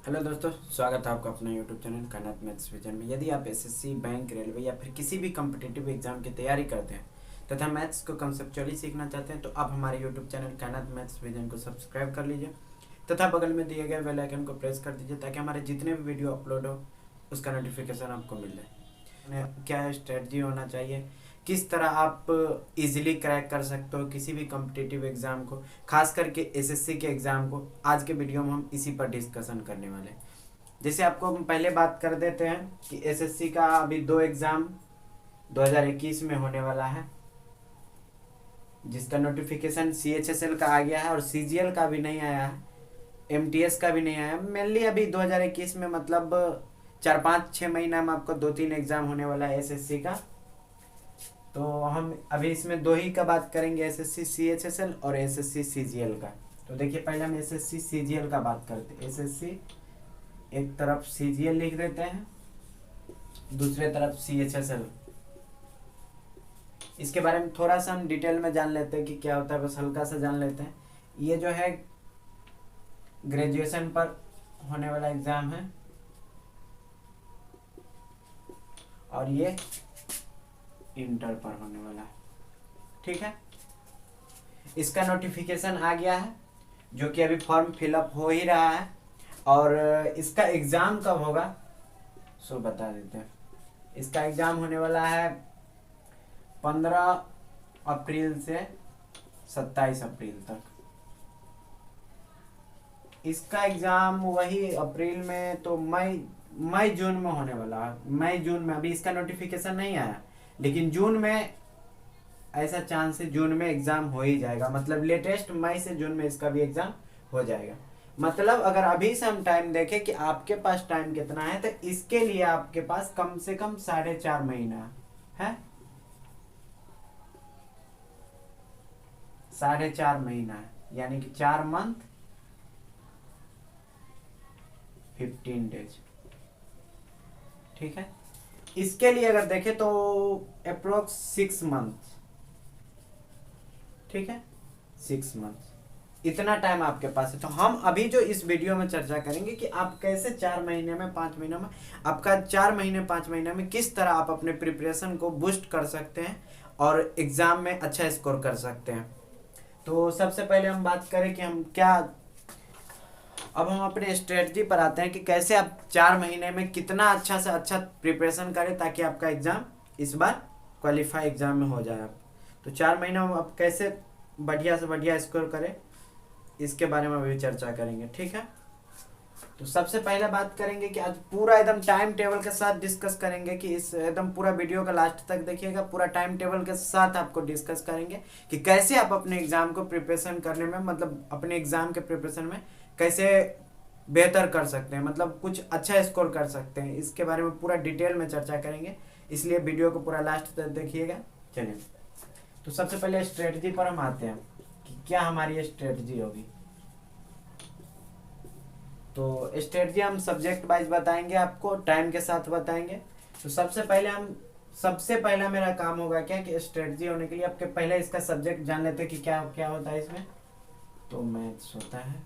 Hello दोस्तों, स्वागत है आपका अपना यूट्यूब चैनल कायनात मैथ्स विजन में। यदि आप एसएससी, बैंक, रेलवे या फिर किसी भी कम्पिटिटिव एग्जाम की तैयारी करते हैं तथा मैथ्स को कंसेप्चुअली सीखना चाहते हैं तो आप हमारे यूट्यूब चैनल कायनात मैथ्स विजन को सब्सक्राइब कर लीजिए तथा बगल में दिए गए बेल आइकन को प्रेस कर दीजिए ताकि हमारे जितने भी वीडियो अपलोड हो उसका नोटिफिकेशन आपको मिल जाए। क्या स्ट्रेटजी होना चाहिए, किस तरह आप इजीली क्रैक कर सकते हो किसी भी कम्पिटिटिव एग्जाम को, खास करके एसएससी के एग्जाम को, आज के वीडियो में हम इसी पर डिस्कशन करने वाले हैं। जैसे आपको हम पहले बात कर देते हैं कि एसएससी का अभी दो एग्जाम 2021 में होने वाला है, जिसका नोटिफिकेशन सीएचएसएल का आ गया है और सीजीएल का भी नहीं आया है, एमटीएस का भी नहीं आया। मेनली अभी 2021 में मतलब 4-5-6 महीना में आपको 2-3 एग्जाम होने वाला है एसएससी का। तो हम अभी इसमें दो ही का बात करेंगे, एसएससी सीएचएसएल और एसएससी सीजीएल का। तो देखिए, पहले हम एसएससी सीजीएल का बात करते हैं। एसएससी एक तरफ सीजीएल लिख देते हैं, दूसरे तरफ सीएचएसएल। इसके बारे में थोड़ा सा हम डिटेल में जान लेते हैं कि क्या होता है, बस हल्का सा जान लेते हैं। ये जो है ग्रेजुएशन पर होने वाला एग्जाम है और ये इंटर पर होने वाला है, ठीक है। इसका नोटिफिकेशन आ गया है जो कि अभी फॉर्म फिलअप हो ही रहा है और इसका एग्जाम कब होगा सो बता देते हैं। इसका एग्जाम होने वाला है 15 अप्रैल से 27 अप्रैल तक। इसका एग्जाम वही अप्रैल में तो मई जून में होने वाला है। मई जून में, अभी इसका नोटिफिकेशन नहीं आया लेकिन जून में ऐसा चांस है, जून में एग्जाम हो ही जाएगा। मतलब लेटेस्ट मई से जून में इसका भी एग्जाम हो जाएगा। मतलब अगर अभी से हम टाइम देखें कि आपके पास टाइम कितना है, तो इसके लिए आपके पास कम से कम 4.5 महीना है। 4.5 महीना है, यानी कि 4 मंथ 15 डेज, ठीक है। इसके लिए अगर देखें तो अप्रोक्स 6 मंथ, ठीक है, 6 मंथ इतना टाइम आपके पास है। तो हम अभी जो इस वीडियो में चर्चा करेंगे कि आप कैसे 4 महीने में 5 महीनों में, आपका 4 महीने 5 महीने में किस तरह आप अपने प्रिपरेशन को बूस्ट कर सकते हैं और एग्जाम में अच्छा स्कोर कर सकते हैं। तो सबसे पहले हम बात करें कि हम क्या, अब हम अपने स्ट्रेटजी पर आते हैं कि कैसे आप 4 महीने में कितना अच्छा से अच्छा प्रिपरेशन करें ताकि आपका एग्जाम इस बार क्वालिफाई एग्जाम में हो जाए। आप तो 4 महीनों में आप कैसे बढ़िया से बढ़िया स्कोर करें, इसके बारे में अभी चर्चा करेंगे, ठीक है। तो सबसे पहले बात करेंगे कि आज पूरा एकदम टाइम टेबल के साथ डिस्कस करेंगे कि इस एकदम पूरा वीडियो का लास्ट तक देखिएगा। पूरा टाइम टेबल के साथ आपको डिस्कस करेंगे कि कैसे आप अपने एग्जाम को प्रिपरेशन करने में, मतलब अपने एग्जाम के प्रिपरेशन में कैसे बेहतर कर सकते हैं, मतलब कुछ अच्छा स्कोर कर सकते हैं। इसके बारे में पूरा डिटेल में चर्चा करेंगे, इसलिए वीडियो को पूरा लास्ट तक देखिएगा। चलिए, तो सबसे पहले स्ट्रेटजी पर हम आते हैं कि क्या हमारी स्ट्रेटजी होगी। तो स्ट्रेटजी हम सब्जेक्ट वाइज बताएंगे, आपको टाइम के साथ बताएंगे। तो सबसे पहला मेरा काम होगा क्या कि स्ट्रेटजी होने के लिए आपके पहले इसका सब्जेक्ट जान लेते हैं कि क्या क्या होता है इसमें। तो मैथ्स होता है,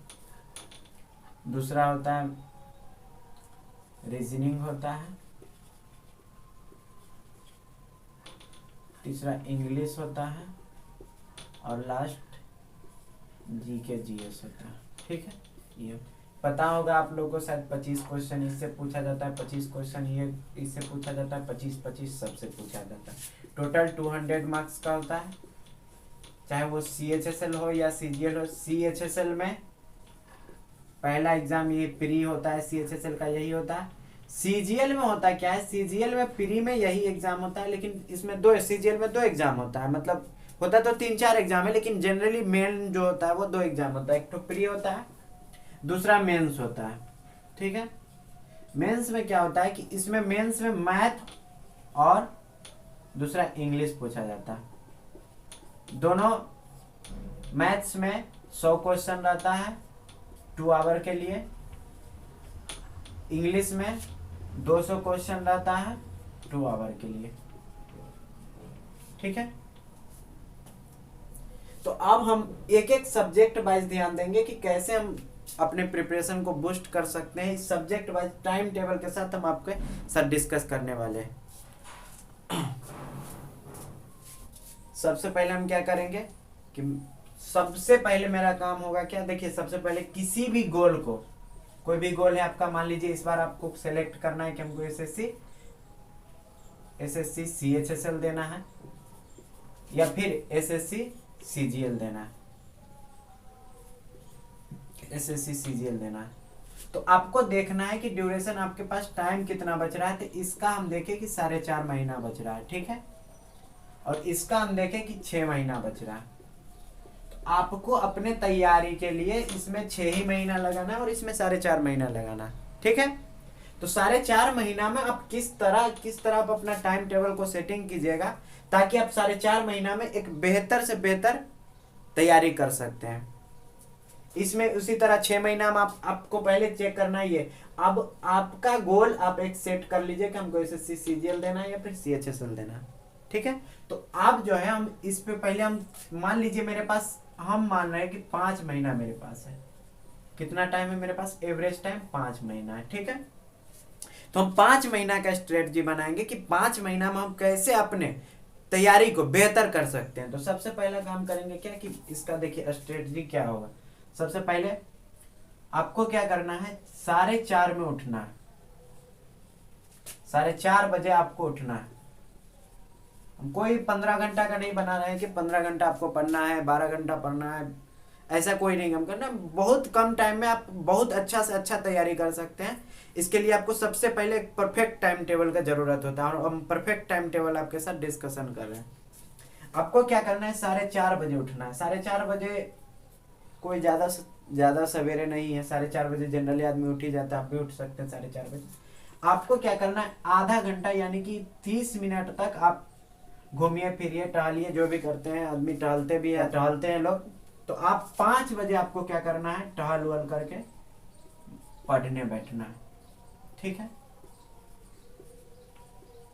दूसरा होता है रीजनिंग होता है, तीसरा इंग्लिश होता है और लास्ट जीके जीएस होता है, ठीक है। ये पता होगा आप लोगों को, शायद 25 क्वेश्चन इससे पूछा जाता है, 25 क्वेश्चन ये इससे पूछा जाता है, 25-25 सबसे पूछा जाता है। टोटल 200 मार्क्स का होता है, चाहे वो सीएचएसएल हो या सीजीएल हो। सीएचएसएल में पहला एग्जाम ये प्री होता है, सीएचएसएल का यही होता है। सीजीएल में होता क्या है, सीजीएल में प्री में यही एग्जाम होता है, लेकिन इसमें सीजीएल में 2 एग्जाम होता है। मतलब होता तो 3-4 एग्जाम है, लेकिन जनरली मेन जो होता है वो 2 एग्जाम होता है। एक तो प्री होता है, दूसरा मेंस होता है, ठीक है। मेंस में क्या होता है कि इसमें मेंस में मैथ और दूसरा इंग्लिश पूछा जाता है। दोनों मैथ्स में 100 क्वेश्चन रहता है 2 आवर के लिए, इंग्लिश में 200 क्वेश्चन रहता है 2 आवर के लिए, ठीक है। तो अब हम एक एक सब्जेक्ट वाइज ध्यान देंगे कि कैसे हम अपने प्रिपरेशन को बूस्ट कर सकते हैं। इस सब्जेक्ट वाइज टाइम टेबल के साथ हम आपके साथ डिस्कस करने वाले हैं। सबसे पहले हम क्या करेंगे कि सबसे पहले मेरा काम होगा क्या, देखिए सबसे पहले किसी भी गोल को, कोई भी गोल है आपका, मान लीजिए इस बार आपको सेलेक्ट करना है कि हमको एसएससी सीएचएसएल देना है या फिर एसएससी सीजीएल देना है, एसएससी सीजीएल देना है। तो आपको देखना है कि ड्यूरेशन आपके पास टाइम कितना बच रहा है। तो इसका हम देखें कि 4.5 महीना बच रहा है, ठीक है, और इसका हम देखें कि 6 महीना बच रहा है। तो आपको अपने तैयारी के लिए इसमें 6 ही महीना लगाना है और इसमें 4.5 महीना लगाना है, ठीक है। तो 4.5 महीना में आप किस तरह आप अपना टाइम टेबल को सेटिंग कीजिएगा ताकि आप 4.5 महीना में एक बेहतर से बेहतर तैयारी कर सकते हैं। इसमें उसी तरह 6 महीना में आपको पहले चेक करना ही है। अब आपका गोल आप एक सेट कर लीजिए कि हमको एसएससी सीजीएल देना है या फिर सीएचएसएल देना है, ठीक है। तो आप जो है हम इस पे पहले हम मान लीजिए मेरे पास, हम मान रहे हैं कि 5 महीना मेरे पास है। कितना टाइम है मेरे पास? एवरेज टाइम 5 महीना है, ठीक है। तो हम 5 महीना का स्ट्रेटजी बनाएंगे कि 5 महीना में हम कैसे अपने तैयारी को बेहतर कर सकते हैं। तो सबसे पहला काम करेंगे क्या कि इसका देखिए स्ट्रेटजी क्या होगा। सबसे पहले आपको क्या करना है, 4:30 में उठना है, 4:30 बजे आपको उठना है। कोई 15 घंटा का नहीं बना रहे हैं कि 15 घंटा आपको पढ़ना है, 12 घंटा पढ़ना है, ऐसा कोई नहीं काम करना। बहुत कम टाइम में आप बहुत अच्छा से अच्छा तैयारी कर सकते हैं। इसके लिए आपको सबसे पहले एक परफेक्ट टाइम टेबल का जरूरत होता है और हम परफेक्ट टाइम टेबल आपके साथ डिस्कशन कर रहे हैं। आपको क्या करना है, 4:30 बजे उठना है। 4:30 बजे कोई ज्यादा सवेरे नहीं है, 4:30 बजे जनरली आदमी उठ ही जाता है, आप भी उठ सकते हैं 4:30 बजे। आपको क्या करना है, आधा घंटा यानी कि 30 मिनट तक आप घूमिए फिरिए टहलिए, जो भी करते हैं आदमी, टहलते भी है, टहलते हैं लोग। तो आप 5 बजे आपको क्या करना है, टहल वहल करके पढ़ने बैठना है, ठीक है।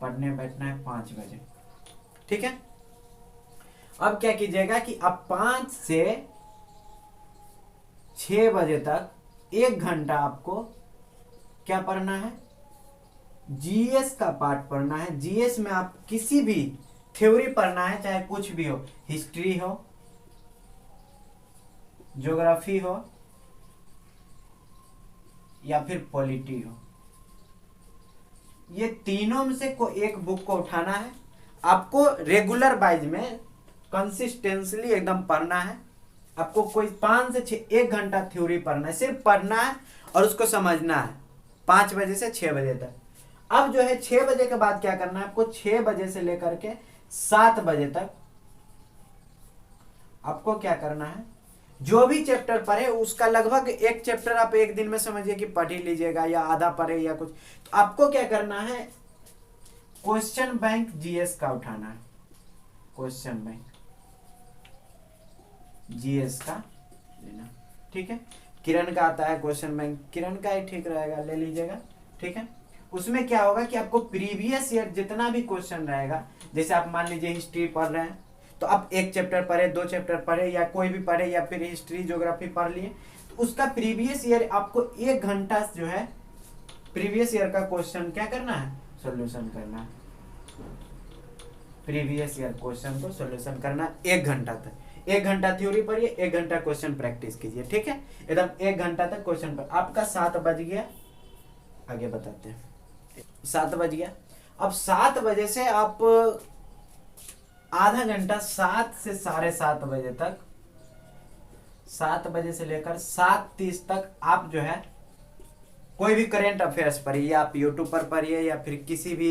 पढ़ने बैठना है 5 बजे, ठीक है। अब क्या कीजिएगा कि आप 5 से 6 बजे तक 1 घंटा आपको क्या पढ़ना है, जीएस का पार्ट पढ़ना है। जीएस में आप किसी भी थ्योरी पढ़ना है, चाहे कुछ भी हो, हिस्ट्री हो, ज्योग्राफी हो या फिर पॉलिटी हो, ये तीनों में से कोई एक बुक को उठाना है। आपको रेगुलर वाइज में कंसिस्टेंटली एकदम पढ़ना है। आपको कोई 5 से 6 1 घंटा थ्योरी पढ़ना है, सिर्फ पढ़ना है और उसको समझना है 5 बजे से 6 बजे तक। अब जो है 6 बजे के बाद क्या करना है, आपको 6 बजे से लेकर के 7 बजे तक आपको क्या करना है, जो भी चैप्टर पढ़े उसका लगभग एक चैप्टर आप एक दिन में समझिए कि पढ़ ही लीजिएगा या आधा पढ़े या कुछ। तो आपको क्या करना है, क्वेश्चन बैंक जीएस का उठाना है, क्वेश्चन बैंक जीएस का लेना, ठीक है। किरण का आता है क्वेश्चन बैंक, किरण का ही ठीक रहेगा, ले लीजिएगा, ठीक है। उसमें क्या होगा कि आपको प्रीवियस ईयर जितना भी क्वेश्चन रहेगा, जैसे आप मान लीजिए हिस्ट्री पढ़ रहे हैं तो आप 1 चैप्टर पढ़े, 2 चैप्टर पढ़े या कोई भी पढ़े या फिर हिस्ट्री ज्योग्राफी पढ़ लिए, तो उसका प्रीवियस ईयर आपको 1 घंटा जो है प्रीवियस ईयर का क्वेश्चन क्या करना है, सॉल्यूशन करना है। प्रीवियस ईयर क्वेश्चन को सॉल्यूशन करना 1 घंटा तक। 1 घंटा थ्योरी पढ़िए, 1 घंटा क्वेश्चन प्रैक्टिस कीजिए, ठीक है। एकदम 1 घंटा तक क्वेश्चन पर। आपका 7 बज गया, आगे बताते हैं। 7 बज गया। अब 7 बजे से आप आधा घंटा 7 से 7:30 बजे तक, 7 बजे से लेकर 7:30 तक आप जो है कोई भी करेंट अफेयर्स पढ़िए। आप यूट्यूब पर पढ़िए या फिर किसी भी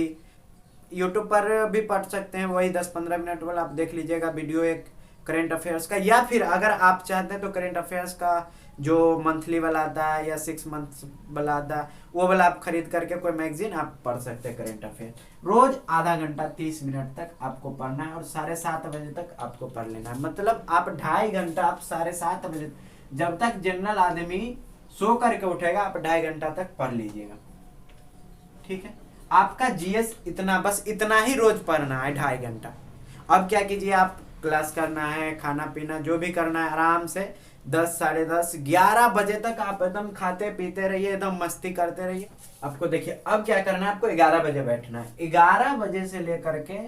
यूट्यूब पर भी पढ़ सकते हैं, वही 10-15 मिनट वाला आप देख लीजिएगा वीडियो एक करेंट अफेयर्स का, या फिर अगर आप चाहते हैं तो करेंट अफेयर्स का जो मंथली वाला आता है या 6 मंथ्स वाला आता है, वो वाला आप खरीद करके कोई मैगजीन आप पढ़ सकते हैं करेंट अफेयर। रोज आधा घंटा 30 मिनट तक आपको पढ़ना है और 7:30 बजे तक आपको पढ़ लेना है। मतलब आप 2.5 घंटा, आप 7:30 बजे, जब तक जनरल आदमी सो करके उठेगा, आप 2.5 घंटा तक पढ़ लीजिएगा, ठीक है। आपका जीएस इतना, बस इतना ही रोज पढ़ना है, 2.5 घंटा। अब क्या कीजिए, आप क्लास करना है, खाना पीना जो भी करना है, आराम से 10, 10:30, 11 बजे तक आप एकदम खाते पीते रहिए, एकदम मस्ती करते रहिए। आपको देखिए अब क्या करना है, आपको 11 बजे बैठना है। 11 बजे से लेकर के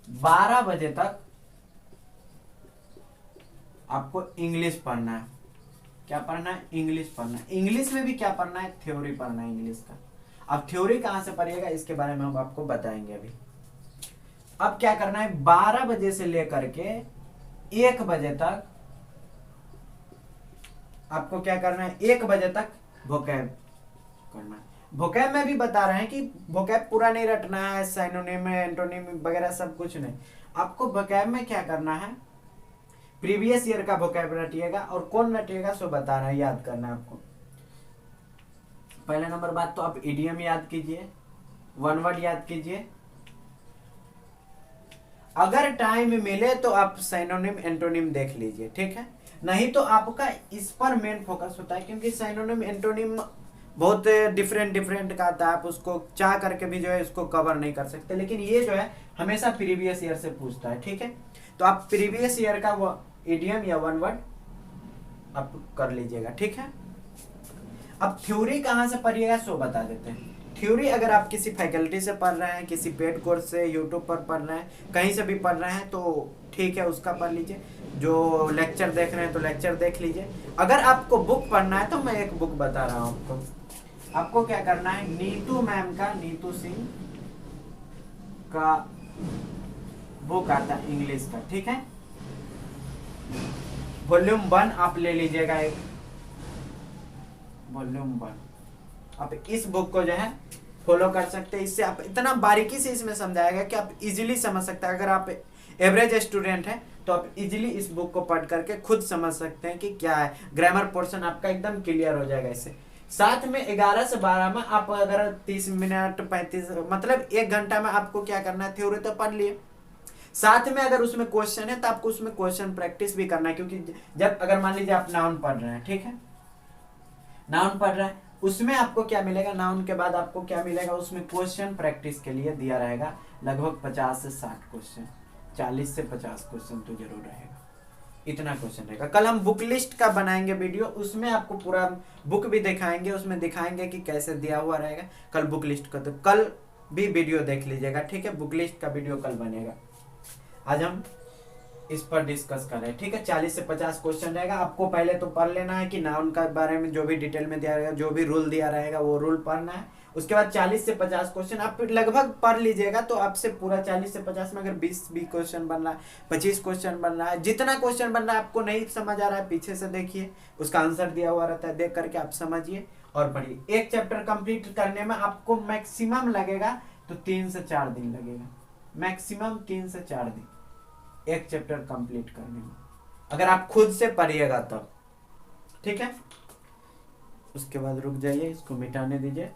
12 बजे तक आपको इंग्लिश पढ़ना है। क्या पढ़ना है? इंग्लिश पढ़ना है। इंग्लिश में भी क्या पढ़ना है? थ्योरी पढ़ना है इंग्लिश का। अब थ्योरी कहां से पढ़िएगा इसके बारे में हम आपको बताएंगे अभी। अब क्या करना है, 12 बजे से लेकर के 1 बजे तक आपको क्या करना है, 1 बजे तक वोकैब करना है। वोकैब में भी बता रहे हैं कि वोकैब पूरा नहीं रटना है, साइनोनिम एंटोनिम वगैरह सब कुछ नहीं। आपको वोकैब में क्या करना है, प्रीवियस ईयर का वोकैब रटिएगा, और कौन रटिएगा सो बता रहे हैं, याद करना है आपको। पहले नंबर बात तो आप इडियम याद कीजिए, वन वर्ड याद कीजिए। अगर टाइम मिले तो आप साइनोनिम एंटोनिम देख लीजिए, ठीक है। नहीं तो आपका इस पर मेन फोकस होता है, क्योंकि साइनोनिम एंटोनिम बहुत डिफरेंट डिफरेंट का आता है, आप उसको चाह करके भी जो है उसको कवर नहीं कर सकते। लेकिन ये जो है हमेशा प्रीवियस ईयर से पूछता है, ठीक है। तो आप प्रीवियस ईयर का वो इडियम या वन वर्ड आप कर लीजिएगा, ठीक है। अब थ्योरी कहाँ से पढ़िएगा सो बता देते हैं। थ्योरी अगर आप किसी फैकल्टी से पढ़ रहे हैं, किसी पेड कोर्स से, यूट्यूब पर पढ़ रहे हैं, कहीं से भी पढ़ रहे हैं तो ठीक है, उसका पढ़ लीजिए। जो लेक्चर देख रहे हैं तो लेक्चर देख लीजिए। अगर आपको बुक पढ़ना है तो मैं एक बुक बता रहा हूँ आपको। आपको क्या करना है, नीतू मैम का, नीतू सिंह का बुक आता है इंग्लिश का, ठीक है। वॉल्यूम 1 आप ले लीजिएगा, एक वॉल्यूम 1 आप इस बुक को जो है फॉलो कर सकते हैं। इससे आप इतना बारीकी से इसमें समझाएगा कि आप इजीली समझ सकते हैं। अगर आप एवरेज स्टूडेंट हैं तो आप इजीली इस बुक को पढ़ करके खुद समझ सकते हैं कि क्या है। ग्रामर पोर्शन आपका एकदम क्लियर हो जाएगा इससे। साथ में 11 से 12 में आप अगर 30 मिनट 35 मतलब 1 घंटा में आपको क्या करना है, थ्योरी तो पढ़ लिए, साथ में अगर उसमें क्वेश्चन है तो आपको उसमें क्वेश्चन प्रैक्टिस भी करना है। क्योंकि जब अगर मान लीजिए आप नाउन पढ़ रहे हैं, ठीक है, नाउन पढ़ रहे हैं, उसमें आपको क्या मिलेगा, नाउन के बाद आपको क्या मिलेगा, उसमें क्वेश्चन प्रैक्टिस के लिए दिया रहेगा लगभग 50 से 60 क्वेश्चन, 40 से 50 क्वेश्चन तो जरूर रहेगा, इतना क्वेश्चन रहेगा। कल हम बुक लिस्ट का बनाएंगे वीडियो, उसमें आपको पूरा बुक भी दिखाएंगे, उसमें दिखाएंगे कि कैसे दिया हुआ रहेगा। कल बुक लिस्ट का तो कल भी वीडियो देख लीजिएगा, ठीक है। बुक लिस्ट का वीडियो कल बनेगा। आज हम इस पर डिस्कस कर रहे हैं, ठीक है। 40 से 50 क्वेश्चन रहेगा। आपको पहले तो पढ़ लेना है कि नाउन का बारे में जो भी डिटेल में दिया रहेगा, जो भी रूल दिया रहेगा वो रूल पढ़ना है। उसके बाद 40 से 50 क्वेश्चन आप लगभग पढ़ लीजिएगा तो आपसे पूरा 40 से 50 में अगर 20 भी क्वेश्चन बन रहा है, 25 क्वेश्चन बन रहा है, जितना क्वेश्चन बन रहा है आपको नहीं समझ आ रहा है, पीछे से देखिए, उसका आंसर दिया हुआ रहता है, देख करके आप समझिए और पढ़िए। एक चैप्टर कंप्लीट करने में आपको मैक्सिमम लगेगा तो 3 से 4 दिन लगेगा, मैक्सिमम 3 से 4 दिन एक चैप्टर कंप्लीट करने में, अगर आप खुद से पढ़िएगा तब, ठीक है। उसके बाद रुक जाइए, इसको मिटाने दीजिए।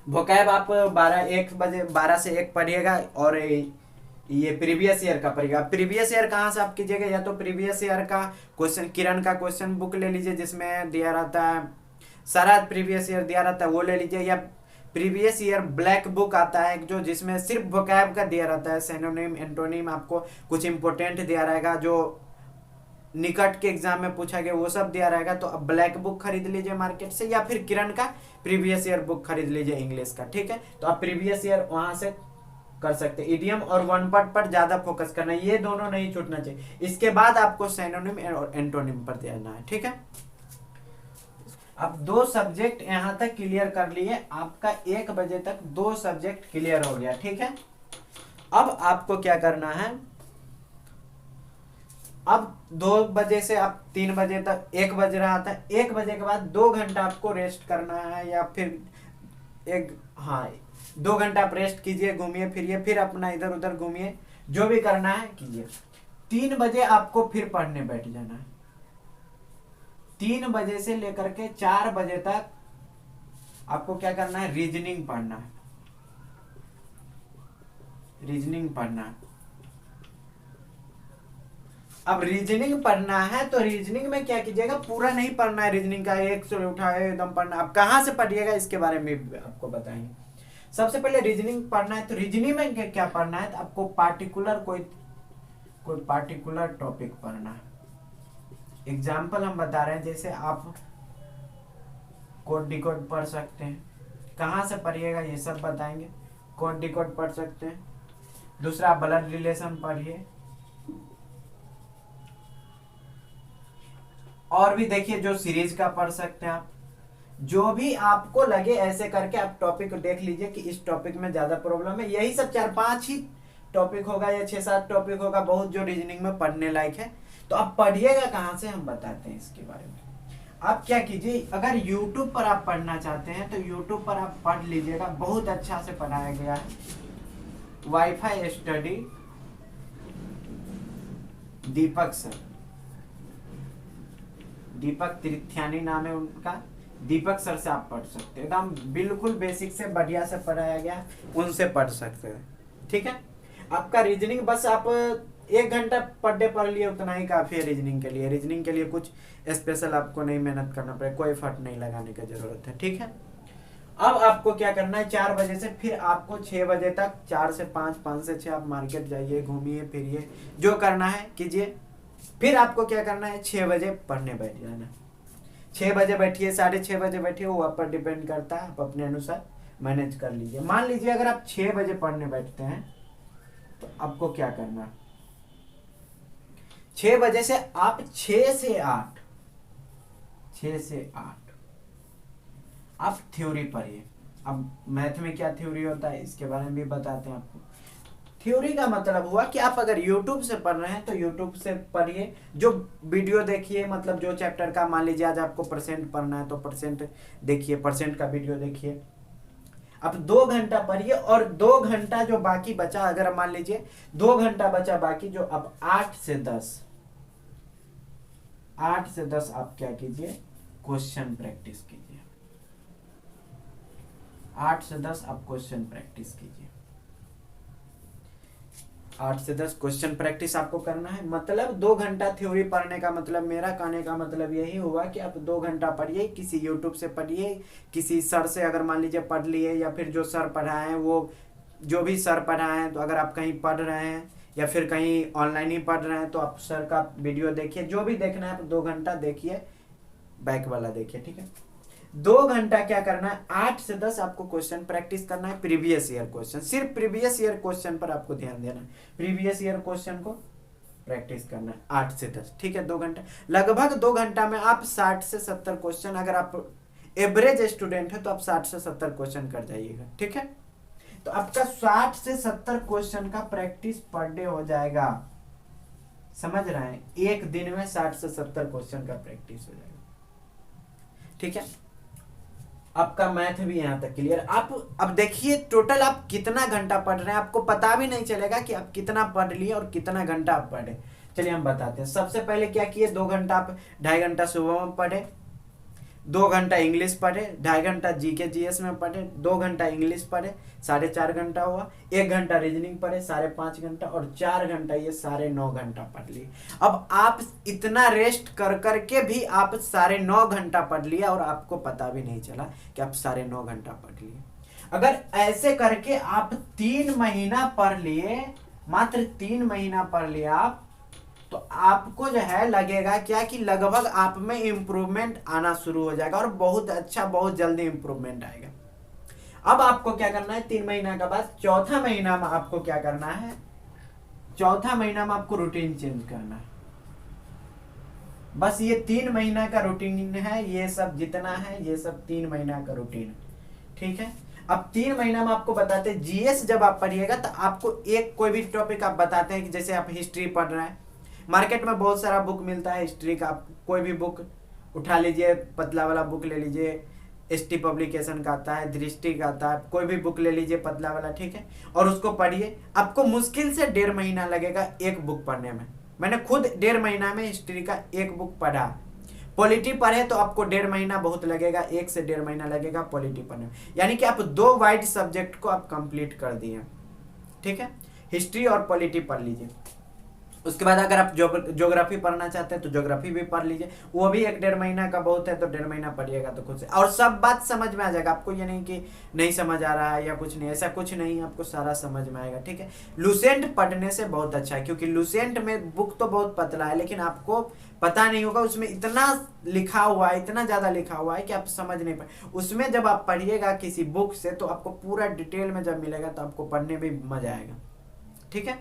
वोकैब आप 12 से 1 पढ़िएगा और ये प्रीवियस ईयर का पढ़िएगा। प्रीवियस ईयर कहाँ से आप कीजिएगा, या तो प्रीवियस ईयर का क्वेश्चन, किरण का क्वेश्चन बुक ले लीजिए जिसमें दिया रहता है सारा प्रीवियस ईयर दिया रहता है, वो ले लीजिए। या प्रीवियस ईयर ब्लैक बुक आता है जो जिसमें सिर्फ वोकैब का दिया रहता है, सिनोनिम एंटोनिम आपको कुछ इंपॉर्टेंट दिया रहेगा जो निकट के एग्जाम में पूछा गया वो सब दिया रहेगा। तो अब ब्लैक बुक खरीद लीजिए मार्केट से, या फिर किरण का प्रीवियस ईयर बुक खरीद लीजिए इंग्लिश का, ठीक है। तो आप प्रीवियस ईयर वहां से कर सकते हैं। इडियम और वन वर्ड पर ज्यादा फोकस करना है, ये दोनों नहीं छूटना चाहिए। इसके बाद आपको सिनोनिम और एंटोनिम पर देना है, ठीक है। अब 2 सब्जेक्ट यहां तक क्लियर कर लिए, आपका 1 बजे तक 2 सब्जेक्ट क्लियर हो गया, ठीक है। अब आपको क्या करना है, अब 2 बजे से आप 3 बजे तक, 1 बज रहा था, 1 बजे के बाद 2 घंटा आपको रेस्ट करना है, या फिर 2 घंटा आप रेस्ट कीजिए, घूमिए फिरिए, फिर अपना इधर उधर घूमिए, जो भी करना है कीजिए। 3 बजे आपको फिर पढ़ने बैठ जाना है। 3 बजे से लेकर के 4 बजे तक आपको क्या करना है, रीजनिंग पढ़ना है, रीजनिंग पढ़ना है। अब रीजनिंग पढ़ना है तो रीजनिंग में क्या कीजिएगा, पूरा नहीं पढ़ना है रीजनिंग का, एक से उठाए एकदम पढ़ना। आप कहाँ से पढ़िएगा इसके बारे में भी आपको बताएंगे। सबसे पहले रीजनिंग पढ़ना है तो रीजनिंग में क्या पढ़ना है, तो आपको पार्टिकुलर कोई पार्टिकुलर टॉपिक पढ़ना है। एग्जाम्पल हम बता रहे हैं, जैसे आप कोड डिकोड पढ़ सकते हैं, कहाँ से पढ़िएगा ये सब बताएंगे। कोड डिकोड पढ़ सकते हैं। दूसरा ब्लड रिलेशन पढ़िए। और भी देखिए जो सीरीज का पढ़ सकते हैं आप, जो भी आपको लगे ऐसे करके आप टॉपिक देख लीजिए कि इस टॉपिक में ज्यादा प्रॉब्लम है। यही सब 4-5 ही टॉपिक होगा या 6-7 टॉपिक होगा बहुत, जो रीजनिंग में पढ़ने लायक है। तो आप पढ़िएगा कहाँ से, हम बताते हैं इसके बारे में। आप क्या कीजिए, अगर YouTube पर आप पढ़ना चाहते हैं तो YouTube पर आप पढ़ लीजिएगा, बहुत अच्छा से पढ़ाया गया है। वाईफाई स्टडी, दीपक सर, दीपक त्रिथ्यानी नाम है उनका, दीपक सर से आप पढ़ सकते हैं। एकदम बिल्कुल बेसिक से बढ़िया से पढ़ाया गया, उनसे पढ़ सकते हैं। ठीक है, आपका रीजनिंग बस आप 1 घंटा पर डे पढ़ लिए उतना ही काफी है रीजनिंग के लिए। रीजनिंग के लिए कुछ स्पेशल आपको नहीं मेहनत करना पड़ेगा, कोई एफर्ट नहीं लगाने की जरूरत है। ठीक है, अब आपको क्या करना है, 4 बजे से फिर आपको 6 बजे तक, 4 से 5, 5 से 6 आप मार्केट जाइए, घूमिए फिरिए, जो करना है कीजिए। फिर आपको क्या करना है, 6 बजे पढ़ने बैठ जाना। 6 बजे बैठिए, 6:30 बजे बैठिए, वो आप पर डिपेंड करता है, आप अपने अनुसार मैनेज कर लीजिए। मान लीजिए अगर आप 6 बजे पढ़ने बैठते हैं तो आपको क्या करना है, 6 बजे से आप 6 से 8, 6 से 8 आप थ्योरी पढ़िए। अब मैथ में क्या थ्योरी होता है इसके बारे में भी बताते हैं आपको। थ्योरी का मतलब हुआ कि आप अगर YouTube से पढ़ रहे हैं तो YouTube से पढ़िए, जो वीडियो देखिए, मतलब जो चैप्टर का मान लीजिए आज आपको परसेंट पढ़ना है तो परसेंट देखिए, परसेंट का वीडियो देखिए। आप 2 घंटा पढ़िए और 2 घंटा जो बाकी बचा, अगर मान लीजिए 2 घंटा बचा बाकी, जो अब 8 से 10 आप क्या कीजिए, क्वेश्चन प्रैक्टिस कीजिए। 8 से 10 आप क्वेश्चन प्रैक्टिस कीजिए। 8 से 10 क्वेश्चन प्रैक्टिस आपको करना है। मतलब 2 घंटा थ्योरी पढ़ने का मतलब, मेरा कहने का मतलब यही हुआ कि आप 2 घंटा पढ़िए, किसी यूट्यूब से पढ़िए, किसी सर से अगर मान लीजिए पढ़ लिए, या फिर जो सर पढ़ाए हैं वो, जो भी सर पढ़ाए हैं, तो अगर आप कहीं पढ़ रहे हैं या फिर कहीं ऑनलाइन ही पढ़ रहे हैं तो आप सर का वीडियो देखिए, जो भी देखना है आप 2 घंटा देखिए, बैक वाला देखिए। ठीक है, 2 घंटा क्या करना है, 8 से 10 आपको क्वेश्चन प्रैक्टिस करना है, प्रीवियस ईयर क्वेश्चन, सिर्फ प्रीवियस ईयर क्वेश्चन पर आपको ध्यान देना है। प्रीवियस ईयर क्वेश्चन को प्रैक्टिस करना है 8 से 10। ठीक है, 2 घंटा, लगभग 2 घंटा में आप 60 से 70 क्वेश्चन, अगर आप एवरेज स्टूडेंट है तो आप 60 से 70 क्वेश्चन कर जाइएगा। ठीक है, तो आपका 60 से 70 क्वेश्चन का प्रैक्टिस पर डे हो जाएगा। समझ रहे हैं, एक दिन में 60 से 70 क्वेश्चन का प्रैक्टिस हो जाएगा। ठीक है, आपका मैथ भी यहां तक क्लियर। आप अब देखिए टोटल आप कितना घंटा पढ़ रहे हैं, आपको पता भी नहीं चलेगा कि आप कितना पढ़ लिए और कितना घंटा आप पढ़े। चलिए हम बताते हैं। सबसे पहले क्या किए, 2 घंटा आप 2.5 घंटा सुबह में पढ़े, 2 घंटा इंग्लिश पढ़े, 2.5 घंटा जीके जीएस में पढ़े, 2 घंटा इंग्लिश पढ़े, 4.5 घंटा हुआ, 1 घंटा रीजनिंग पढ़े, 5.5 घंटा, और 4 घंटा, ये 9.5 घंटा पढ़ लिए। अब आप इतना रेस्ट कर करके भी आप 9.5 घंटा पढ़ लिया और आपको पता भी नहीं चला कि आप 9.5 घंटा पढ़ लिए। अगर ऐसे करके आप 3 महीना पढ़ लिए, मात्र 3 महीना पढ़ लिया आप, तो आपको जो है लगेगा क्या कि लगभग आप में इंप्रूवमेंट आना शुरू हो जाएगा, और बहुत अच्छा, बहुत जल्दी इंप्रूवमेंट आएगा। अब आपको क्या करना है, 3 महीना के बाद चौथा महीना में आपको क्या करना है, चौथा महीना में आपको रूटीन चेंज करना है। बस ये 3 महीना का रूटीन है, ये सब जितना है ये सब 3 महीना का रूटीन। ठीक है, अब 3 महीना में आपको बताते हैं, जीएस जब आप पढ़िएगा तो आपको एक कोई भी टॉपिक आप बताते हैं कि जैसे आप हिस्ट्री पढ़ रहे हैं, मार्केट में बहुत सारा बुक मिलता है हिस्ट्री का, आप कोई भी बुक उठा लीजिए, पतला वाला बुक ले लीजिए, एसटी पब्लिकेशन का आता है, दृष्टि का आता है, कोई भी बुक ले लीजिए पतला वाला। ठीक है, और उसको पढ़िए। आपको मुश्किल से 1.5 महीना लगेगा एक बुक पढ़ने में। मैंने खुद 1.5 महीना में हिस्ट्री का एक बुक पढ़ा। पॉलिटी पढ़े तो आपको 1.5 महीना बहुत लगेगा, 1 से 1.5 महीना लगेगा पॉलिटी पढ़ने में। यानी कि आप 2 वाइड सब्जेक्ट को आप कंप्लीट कर दिए। ठीक है, हिस्ट्री और पॉलिटी पढ़ लीजिए। उसके बाद अगर आप ज्योग्राफी पढ़ना चाहते हैं तो ज्योग्राफी भी पढ़ लीजिए, वो भी 1-1.5 महीना का बहुत है, तो 1.5 महीना पढ़िएगा तो खुद से और सब बात समझ में आ जाएगा आपको। ये नहीं कि नहीं समझ आ रहा है या कुछ नहीं, ऐसा कुछ नहीं, आपको सारा समझ में आएगा। ठीक है, लुसेंट पढ़ने से बहुत अच्छा है, क्योंकि लुसेंट में बुक तो बहुत पतला है, लेकिन आपको पता नहीं होगा उसमें इतना लिखा हुआ है, इतना ज्यादा लिखा हुआ है कि आप समझ नहीं पाए। उसमें जब आप पढ़िएगा किसी बुक से तो आपको पूरा डिटेल में जब मिलेगा तो आपको पढ़ने में मजा आएगा। ठीक है,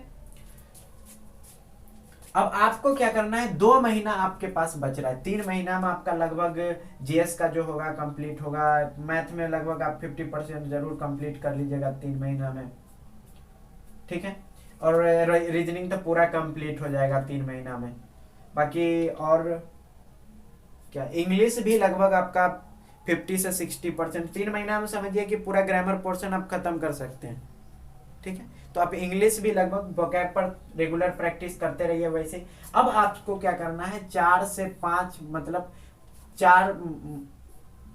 अब आपको क्या करना है, 2 महीना आपके पास बच रहा है, 3 महीना में आपका लगभग जीएस का जो होगा कंप्लीट होगा। मैथ में लगभग आप 50% जरूर कंप्लीट कर लीजिएगा 3 महीना में। ठीक है, और रीजनिंग तो पूरा कंप्लीट हो जाएगा 3 महीना में। बाकी और क्या, इंग्लिश भी लगभग आपका 50 से 60%, 3 महीना में समझिए कि पूरा ग्रामर पोर्शन आप खत्म कर सकते हैं। ठीक है, तो आप इंग्लिश भी लगभग वोकैब पर रेगुलर प्रैक्टिस करते रहिए वैसे। अब आपको क्या करना है, 4 से 5 मतलब 4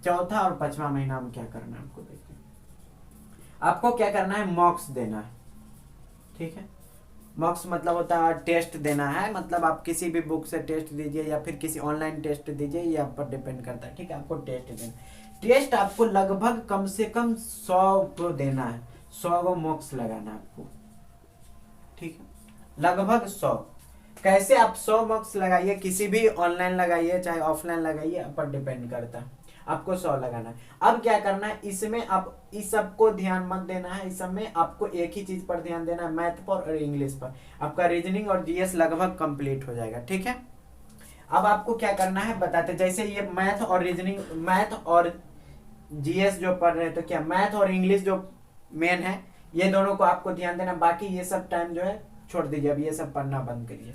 चौथा और 5वां महीना में क्या करना है आपको देखिए, आपको क्या करना है, मॉक्स देना है। ठीक है, मॉक्स मतलब होता है टेस्ट देना है, मतलब आप किसी भी बुक से टेस्ट दीजिए या फिर किसी ऑनलाइन टेस्ट दीजिए, ये आप पर डिपेंड करता है। ठीक है, आपको टेस्ट देना, टेस्ट आपको लगभग कम से कम 100 को देना है, 100 को मॉक्स लगाना है आपको। ठीक है, लगभग 100। कैसे आप 100 मॉक्स लगाइए, किसी भी ऑनलाइन लगाइए चाहे ऑफलाइन लगाइए, आप पर डिपेंड करता है, आपको 100 लगाना है। अब क्या करना है, इसमें आप इस सब को ध्यान मत देना है, इस सब में आपको एक ही चीज पर ध्यान देना है, मैथ पर और इंग्लिश पर। आपका रीजनिंग और जीएस लगभग कंप्लीट हो जाएगा। ठीक है, अब आपको क्या करना है बताते, जैसे ये मैथ और रीजनिंग, मैथ और जीएस जो पढ़ रहे हैं, तो क्या मैथ और इंग्लिश जो मेन है, ये दोनों को आपको ध्यान देना, बाकी ये सब टाइम जो है छोड़ दीजिए, अब ये सब पढ़ना बंद करिए।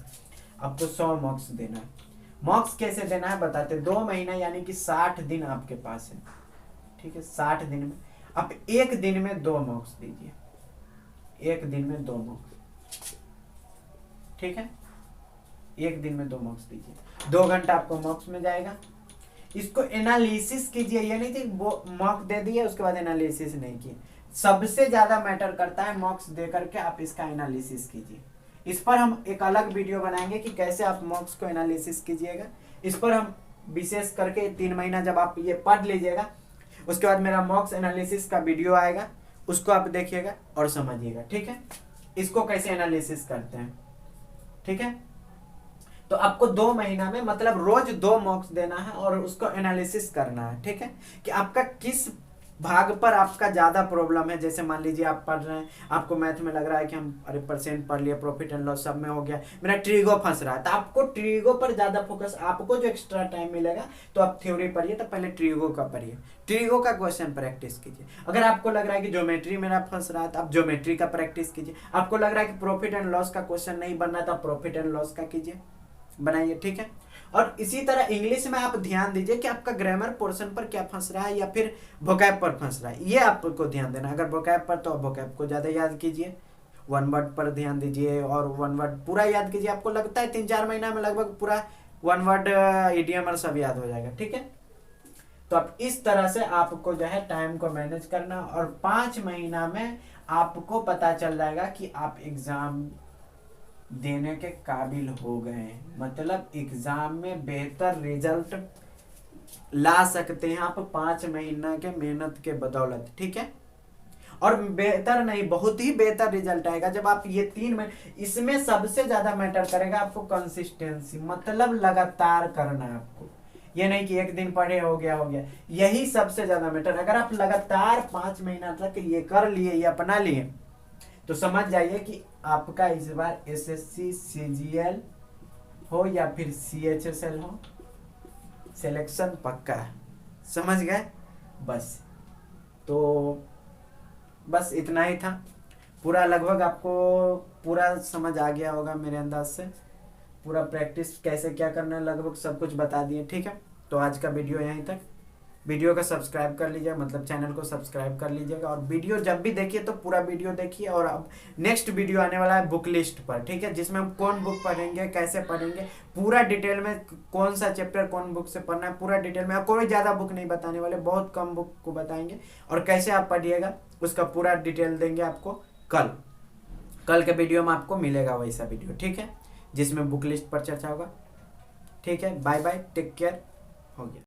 आपको 100 मार्क्स देना है। मार्क्स कैसे देना है बताते, 2 महीना यानी कि 60 दिन आपके पास है। ठीक है, 60 दिन में आप एक दिन में 2 मार्क्स दीजिए, एक दिन में 2 मार्क्स। ठीक है, एक दिन में 2 मार्क्स दीजिए, 2 घंटा आपको मार्क्स में जाएगा। इसको एनालिसिस कीजिए, ये नहीं थी वो मार्क दे दिए उसके बाद एनालिसिस नहीं किए, सबसे ज्यादा मैटर करता है मार्क्स दे करके आप इसका एनालिसिस कीजिए। इस पर हम एक अलग वीडियो बनाएंगे कि कैसे आप मार्क्स को एनालिसिस कीजिएगा। इस पर हम विशेष करके 3 महीना जब आप ये पढ़ लीजिएगा, उसके बाद मेरा मार्क्स एनालिसिस का वीडियो आएगा, उसको आप देखिएगा और समझिएगा। ठीक है, इसको कैसे एनालिसिस करते हैं। ठीक है, तो आपको 2 महीना में मतलब रोज 2 मार्क्स देना है और उसको एनालिसिस करना है। ठीक है, कि आपका किस भाग पर आपका ज्यादा प्रॉब्लम है। जैसे मान लीजिए आप पढ़ रहे हैं, आपको मैथ में लग रहा है कि हम अरे परसेंट पढ़ लिया, प्रॉफिट एंड लॉस सब में हो गया, मेरा ट्रिगो फंस रहा है, तो आपको ट्रिगो पर ज्यादा फोकस, आपको जो एक्स्ट्रा टाइम मिलेगा तो आप थ्योरी पढ़िए, तो पहले ट्रिगो का पढ़िए, ट्रिगो का क्वेश्चन प्रैक्टिस कीजिए। अगर आपको लग रहा है कि ज्योमेट्री मेरा फंस रहा है तो आप ज्योमेट्री का प्रैक्टिस कीजिए। आपको लग रहा है कि प्रॉफिट एंड लॉस का क्वेश्चन नहीं बनना तो प्रॉफिट एंड लॉस का कीजिए, बनाइए। ठीक है, और इसी तरह इंग्लिश में आप ध्यान दीजिए कि आपका ग्रामर पोर्शन पर क्या फंस रहा है या फिर वोकैब पर फंस रहा है, ये आपको ध्यान देना। अगर वोकैब पर तो वोकैब को ज्यादा याद कीजिए, 1 वर्ड पर ध्यान दीजिए और 1 वर्ड पूरा याद कीजिए। आपको लगता है 3-4 महीना में लगभग पूरा 1 वर्ड इडियम और सब याद हो जाएगा। ठीक है, तो आप इस तरह से आपको जो है टाइम को मैनेज करना, और 5 महीना में आपको पता चल जाएगा कि आप एग्जाम देने के काबिल हो गए, मतलब एग्जाम में बेहतर रिजल्ट ला सकते हैं आप 5 महीना के मेहनत के बदौलत। ठीक है, और बेहतर नहीं, बहुत ही बेहतर रिजल्ट आएगा जब आप ये 3 महीने, इसमें सबसे ज्यादा मैटर करेगा आपको कंसिस्टेंसी, मतलब लगातार करना है आपको। ये नहीं कि एक दिन पढ़े हो गया, यही सबसे ज्यादा मैटर। अगर आप लगातार 5 महीना तक ये कर लिए, ये अपना लिए, तो समझ जाइए कि आपका इस बार एसएससी सीजीएल हो या फिर सीएचएसएल हो, सिलेक्शन पक्का है। समझ गए? बस तो बस इतना ही था, पूरा लगभग आपको पूरा समझ आ गया होगा मेरे अंदाज से। पूरा प्रैक्टिस कैसे क्या करना है लगभग सब कुछ बता दिए। ठीक है, तो आज का वीडियो यहीं तक। वीडियो का सब्सक्राइब कर लीजिए, मतलब चैनल को सब्सक्राइब कर लीजिएगा, और वीडियो जब भी देखिए तो पूरा वीडियो देखिए। और अब नेक्स्ट वीडियो आने वाला है बुक लिस्ट पर, ठीक है, जिसमें हम कौन बुक पढ़ेंगे, कैसे पढ़ेंगे, पूरा डिटेल में कौन सा चैप्टर कौन बुक से पढ़ना है, पूरा डिटेल में। कोई ज़्यादा बुक नहीं बताने वाले, बहुत कम बुक को बताएंगे, और कैसे आप पढ़िएगा उसका पूरा डिटेल देंगे आपको कल के वीडियो में आपको मिलेगा वैसा वीडियो। ठीक है, जिसमें बुक लिस्ट पर चर्चा होगा। ठीक है, बाय बाय, टेक केयर, हो गया।